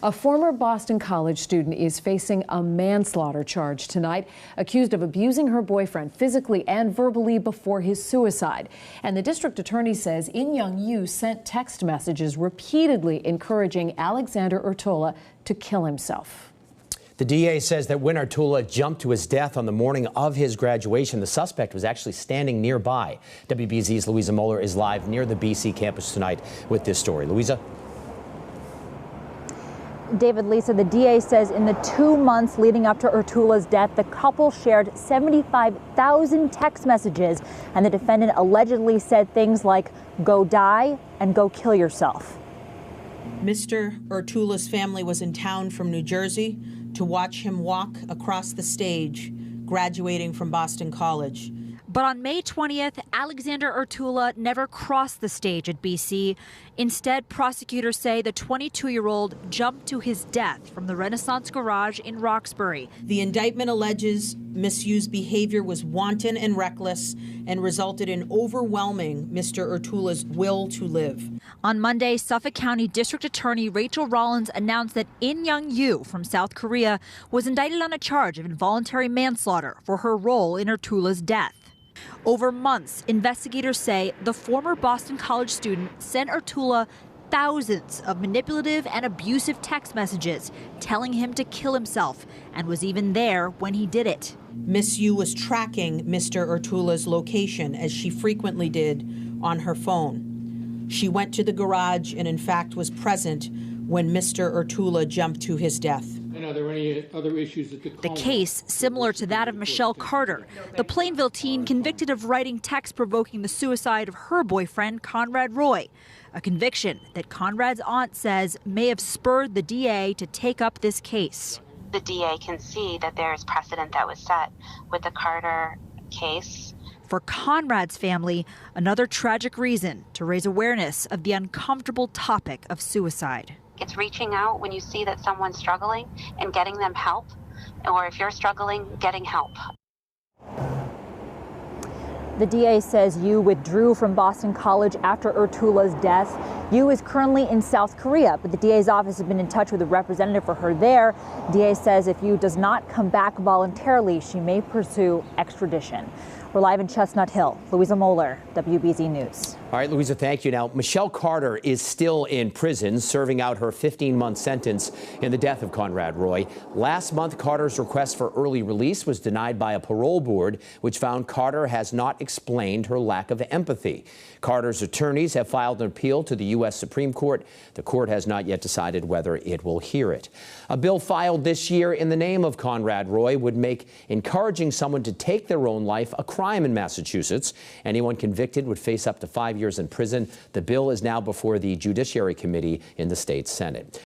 A former Boston College student is facing a manslaughter charge tonight, accused of abusing her boyfriend physically and verbally before his suicide. And the district attorney says Inyoung You sent text messages repeatedly encouraging Alexander Urtula to kill himself. The DA says that when Urtula jumped to his death on the morning of his graduation, the suspect was actually standing nearby. WBZ's Louisa Moeller is live near the BC campus tonight with this story. Louisa? David, Lisa, the DA says in the 2 months leading up to Urtula's death, the couple shared 75,000 text messages, and the defendant allegedly said things like, "Go die and go kill yourself." Mr. Urtula's family was in town from New Jersey to watch him walk across the stage, graduating from Boston College. But on May 20th, Alexander Urtula never crossed the stage at BC. Instead, prosecutors say the 22-year-old jumped to his death from the Renaissance Garage in Roxbury. The indictment alleges Miss Yu's behavior was wanton and reckless and resulted in overwhelming Mr. Urtula's will to live. On Monday, Suffolk County District Attorney Rachel Rollins announced that Inyoung You from South Korea was indicted on a charge of involuntary manslaughter for her role in Urtula's death. Over months, investigators say the former Boston College student sent Urtula thousands of manipulative and abusive text messages telling him to kill himself, and was even there when he did it. Miss Yu was tracking Mr. Urtula's location, as she frequently did, on her phone. She went to the garage and in fact was present when Mr. Urtula jumped to his death. And are there any other issues that the case, similar to that of Michelle Carter, the Plainville teen convicted of writing texts provoking the suicide of her boyfriend, Conrad Roy, a conviction that Conrad's aunt says may have spurred the DA to take up this case. The DA can see that there is precedent that was set with the Carter case. For Conrad's family, another tragic reason to raise awareness of the uncomfortable topic of suicide. It's reaching out when you see that someone's struggling and getting them help, or if you're struggling, getting help. The DA says Yu withdrew from Boston College after Urtula's death. Yu is currently in South Korea, but the DA's office has been in touch with a representative for her there. DA says if Yu does not come back voluntarily, she may pursue extradition. We're live in Chestnut Hill. Louisa Moeller, WBZ News. All right, Louisa, thank you. Now, Michelle Carter is still in prison, serving out her 15-month sentence in the death of Conrad Roy. Last month, Carter's request for early release was denied by a parole board, which found Carter has not explained her lack of empathy. Carter's attorneys have filed an appeal to the U.S. Supreme Court. The court has not yet decided whether it will hear it. A bill filed this year in the name of Conrad Roy would make encouraging someone to take their own life a crime in Massachusetts. Anyone convicted would face up to 5 years in prison. The bill is now before the Judiciary Committee in the state Senate.